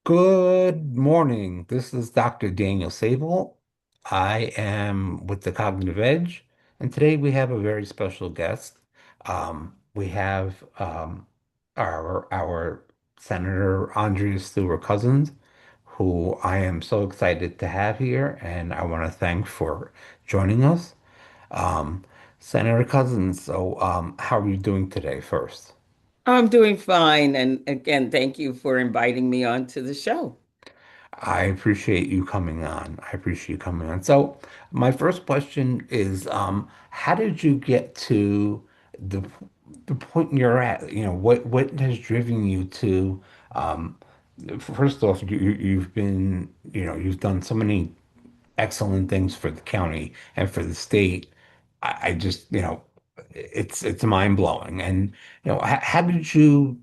Good morning. This is Dr. Daniel Sabol. I am with the Cognitive Edge, and today we have a very special guest. We have our Senator Andrea Stewart-Cousins, who I am so excited to have here, and I want to thank for joining us. Um, Senator Cousins, how are you doing today first? I'm doing fine. And again, thank you for inviting me onto the show. I appreciate you coming on. I appreciate you coming on. So, my first question is, how did you get to the the point you're at? What has driven you to, um, first off, you've been, you've done so many excellent things for the county and for the state. I just, it's mind blowing. And how did you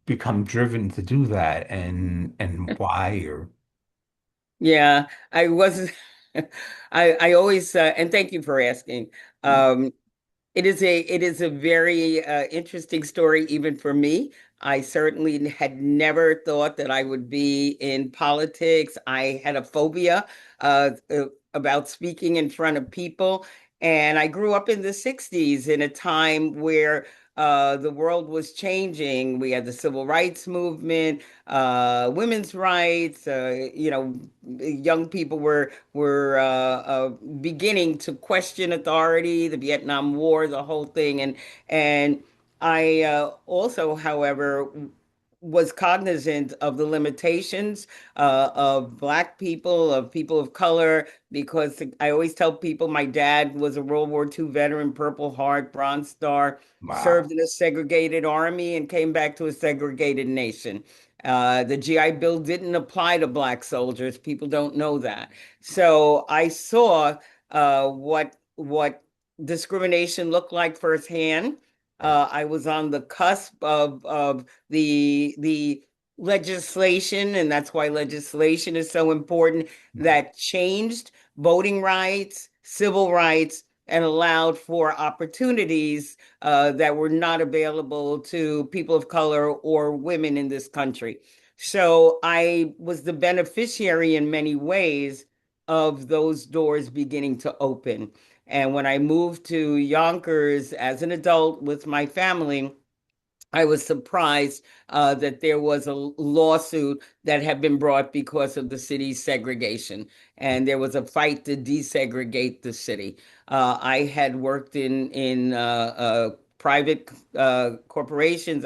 become driven to do that, and why? Or Yeah, I was I always and thank you for asking. Um it is a very interesting story even for me. I certainly had never thought that I would be in politics. I had a phobia about speaking in front of people. And I grew up in the 60s in a time where the world was changing. We had the civil rights movement, women's rights. Young people were beginning to question authority, the Vietnam War, the whole thing, and I also, however, was cognizant of the limitations of Black people, of people of color, because I always tell people my dad was a World War II veteran, Purple Heart, Bronze Star, wow. served in a segregated army, and came back to a segregated nation. The GI Bill didn't apply to Black soldiers. People don't know that. So I saw what discrimination looked like firsthand. I was on the cusp of the legislation, and that's why legislation is so important, that changed voting rights, civil rights, and allowed for opportunities that were not available to people of color or women in this country. So I was the beneficiary in many ways of those doors beginning to open. And when I moved to Yonkers as an adult with my family, I was surprised that there was a lawsuit that had been brought because of the city's segregation, and there was a fight to desegregate the city. I had worked in private corporations.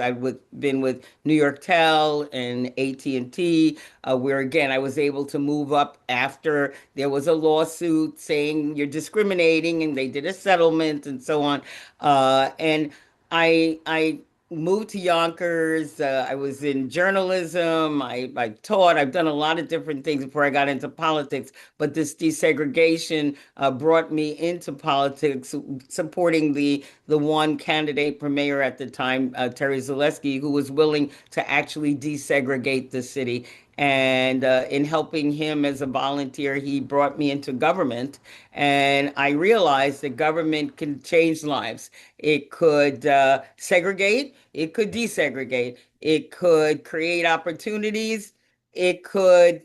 Been with New York Tel and AT&T, where again I was able to move up after there was a lawsuit saying you're discriminating, and they did a settlement and so on. And I moved to Yonkers. I was in journalism. I taught. I've done a lot of different things before I got into politics. But this desegregation brought me into politics, supporting the one candidate for mayor at the time, Terry Zaleski, who was willing to actually desegregate the city. And in helping him as a volunteer, he brought me into government. And I realized that government can change lives. It could segregate, it could desegregate, it could create opportunities, it could,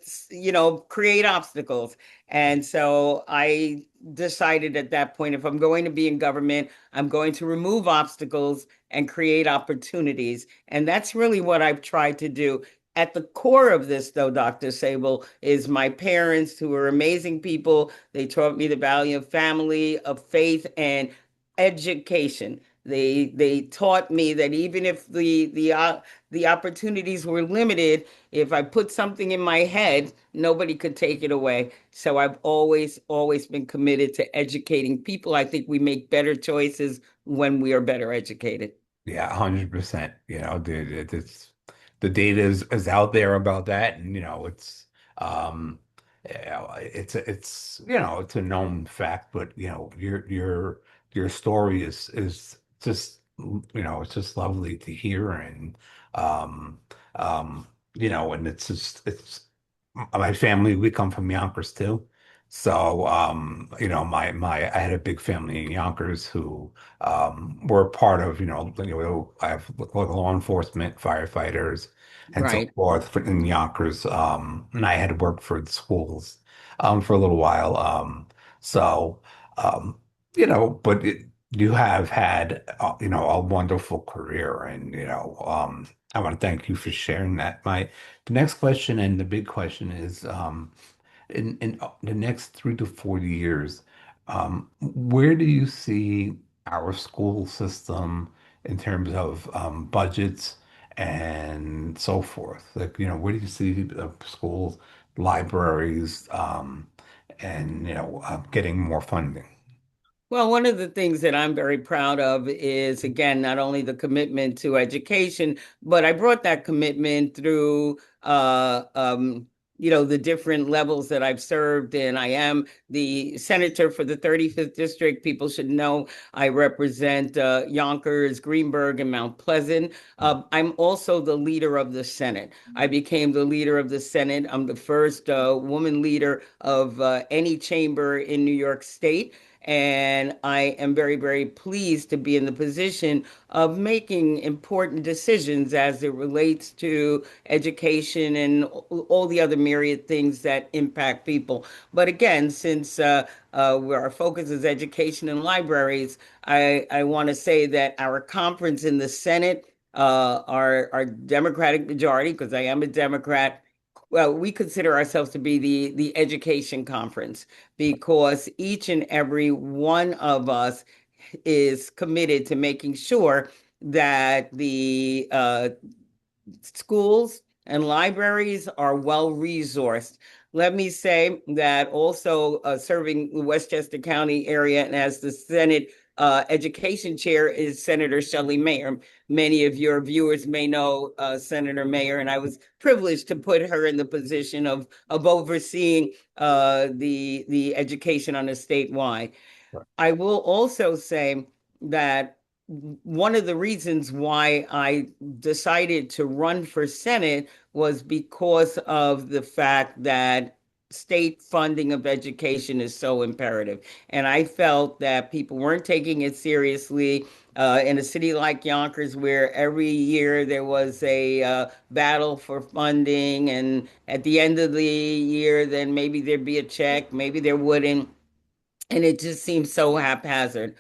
create obstacles. And so I decided at that point, if I'm going to be in government, I'm going to remove obstacles and create opportunities. And that's really what I've tried to do. At the core of this, though, Dr. Sable, is my parents, who are amazing people. They taught me the value of family, of faith, and education. They taught me that even if the opportunities were limited, if I put something in my head, nobody could take it away. So I've always been committed to educating people. I think we make better choices when we are better educated. Yeah, 100%. The data is out there about that, and um it's a known fact, but your story is just it's just lovely to hear. And um and it's just it's my family, we come from Yonkers too. So, I had a big family in Yonkers who were part of, I have law enforcement, firefighters, and so Right. forth in Yonkers. And I had worked for the schools for a little while. So, um, but you have had, a wonderful career, and I want to thank you for sharing that. The next question and the big question is. In the next 3 to 4 years, where do you see our school system in terms of budgets and so forth? Like, where do you see schools, libraries, and getting more funding? Well, one of the things that I'm very proud of is, again, not only the commitment to education, but I brought that commitment through, the different levels that I've served in. I am the senator for the 35th district. People should know I represent Yonkers, Greenburgh, and Mount Pleasant. I'm also the leader of the Senate. I became the leader of the Senate. I'm the first woman leader of any chamber in New York State. And I am very, very pleased to be in the position of making important decisions as it relates to education and all the other myriad things that impact people. But again, since where our focus is education and libraries, I want to say that our conference in the Senate, our Democratic majority, because I am a Democrat, well, we consider ourselves to be the education conference because each and every one of us is committed to making sure that the schools and libraries are well resourced. Let me say that also serving the Westchester County area and as the Senate Education Chair is Senator Shelley Mayer. Many of your viewers may know Senator Mayer, and I was privileged to put her in the position of overseeing the education on a statewide. I will also say that one of the reasons why I decided to run for Senate was because of the fact that state funding of education is so imperative. And I felt that people weren't taking it seriously. In a city like Yonkers, where every year there was a battle for funding, and at the end of the year, then maybe there'd be a check, maybe there wouldn't, and it just seems so haphazard.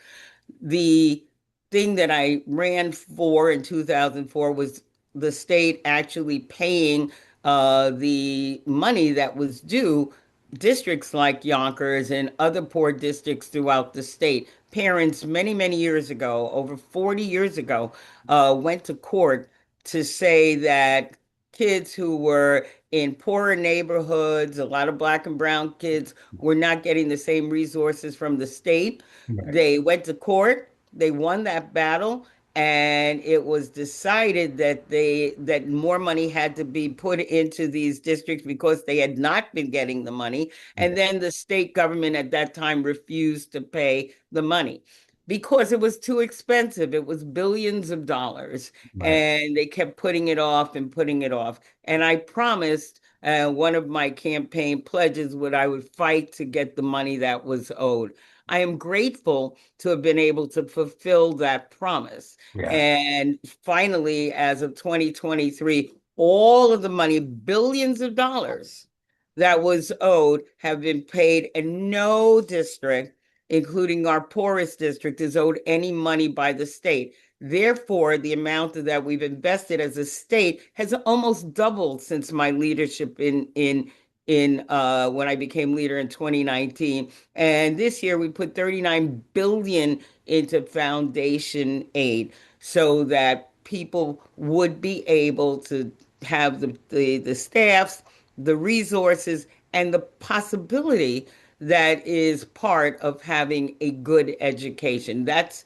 The thing that I ran for in 2004 was the state actually paying the money that was due districts like Yonkers and other poor districts throughout the state. Parents many, many years ago, over 40 years ago, went to court to say that kids who were in poorer neighborhoods, a lot of black and brown kids, were not getting the same resources from the state. Right. They went to court, they won that battle, and it was decided that more money had to be put into these districts because they had not been getting the money. And then the state government at that time refused to pay the money because it was too expensive. It was billions of dollars, Right. and they kept putting it off and putting it off. And I promised one of my campaign pledges would I would fight to get the money that was owed. I am grateful to have been able to fulfill that promise. Yes. And finally, as of 2023, all of the money, billions of dollars that was owed, have been paid, and no district, including our poorest district, is owed any money by the state. Therefore, the amount that we've invested as a state has almost doubled since my leadership in when I became leader in 2019. And this year we put 39 billion into foundation aid so that people would be able to have the staffs, the resources, and the possibility that is part of having a good education. That's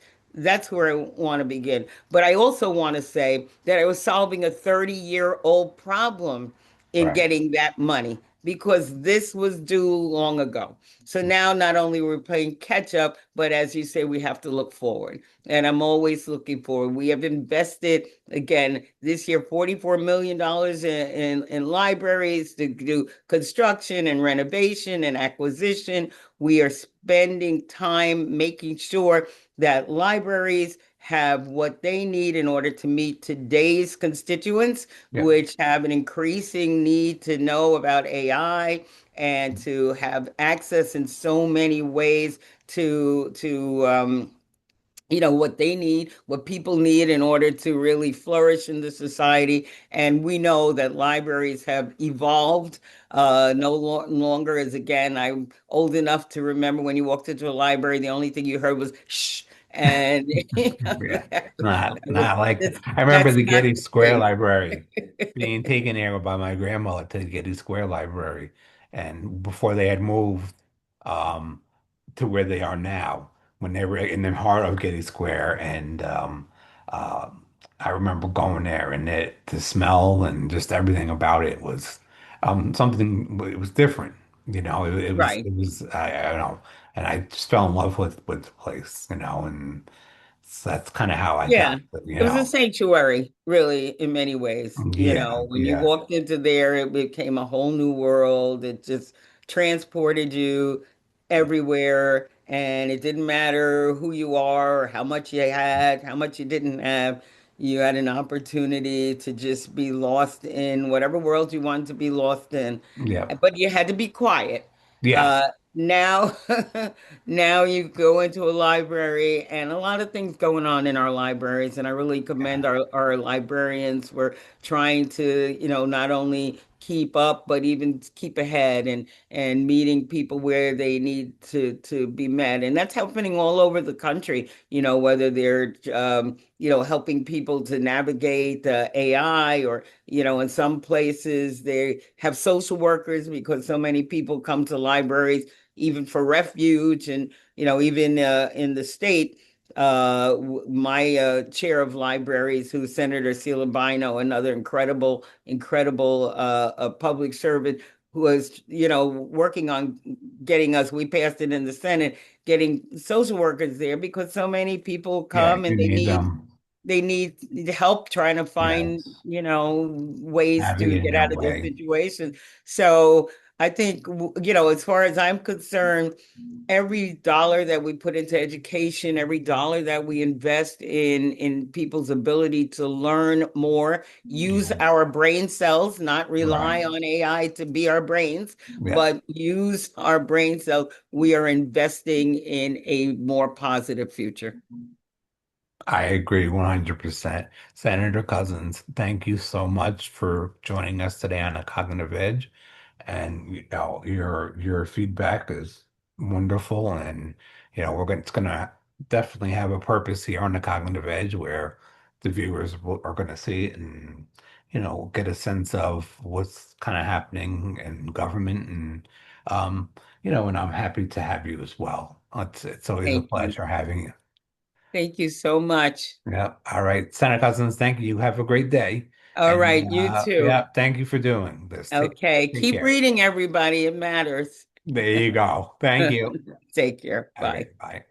where I want to begin. But I also want to say that I was solving a 30-year-old problem in Right. getting that money. because this was due long ago. So now not only we're playing catch up, but as you say, we have to look forward. And I'm always looking forward. We have invested again this year $44 million in libraries to do construction and renovation and acquisition. We are spending time making sure that libraries have what they need in order to meet today's constituents, Yeah. which have an increasing need to know about AI and to have access in so many ways to what they need, what people need in order to really flourish in the society. And we know that libraries have evolved. No longer as again, I'm old enough to remember when you walked into a library, the only thing you heard was shh. And Yeah, that, not like that's, I remember that's the not Getty the Square case. Library being taken there by my grandmother to the Getty Square Library, and before they had moved um, to where they are now, when they were in the heart of Getty Square, and uh, I remember going there, and the smell and just everything about it was something. It was different, you know. Right. It was I don't know, and I just fell in love with the place, you know, and. So that's kind of how I got, Yeah, you it was a know. sanctuary, really, in many ways. Yeah, When you yeah, walked into there, it became a whole new world. It just transported you everywhere, and it didn't matter who you are, or how much you had, how much you didn't have. You had an opportunity to just be lost in whatever world you wanted to be lost in, yeah, but you had to be quiet. yes, Now, now you go into a library and a lot of things going on in our libraries, and I really commend yeah, our librarians. We're trying to, not only keep up, but even keep ahead and meeting people where they need to be met. And that's happening all over the country, whether they're helping people to navigate AI or in some places they have social workers because so many people come to libraries even for refuge. And even in the state, my chair of libraries, who's Senator Bino, another incredible public servant, who was working on getting us, we passed it in the Senate, getting social workers there because so many people yeah. come and You need them. they need help trying to find, Yes, ways to navigating get their out of their way. situation. So I think, as far as I'm concerned, every dollar that we put into education, every dollar that we invest in people's ability to learn more, use Yeah, our brain cells, not right. rely on AI to be our brains, Yeah, but use our brain cells, we are investing in a more positive future. I agree 100%. Senator Cousins, thank you so much for joining us today on the Cognitive Edge. And your feedback is wonderful, and it's gonna definitely have a purpose here on the Cognitive Edge where the are gonna see it and get a sense of what's kind of happening in government and um and I'm happy to have you as well. It's always a Thank you. pleasure having you. Thank you so much. Yeah. All right, Senator Cousins, thank you. Have a great day. All And right, you too. yeah, thank you for doing this. Okay, Take keep care. reading, everybody. It matters. There you go. Thank you. Take care. Okay, Bye. bye.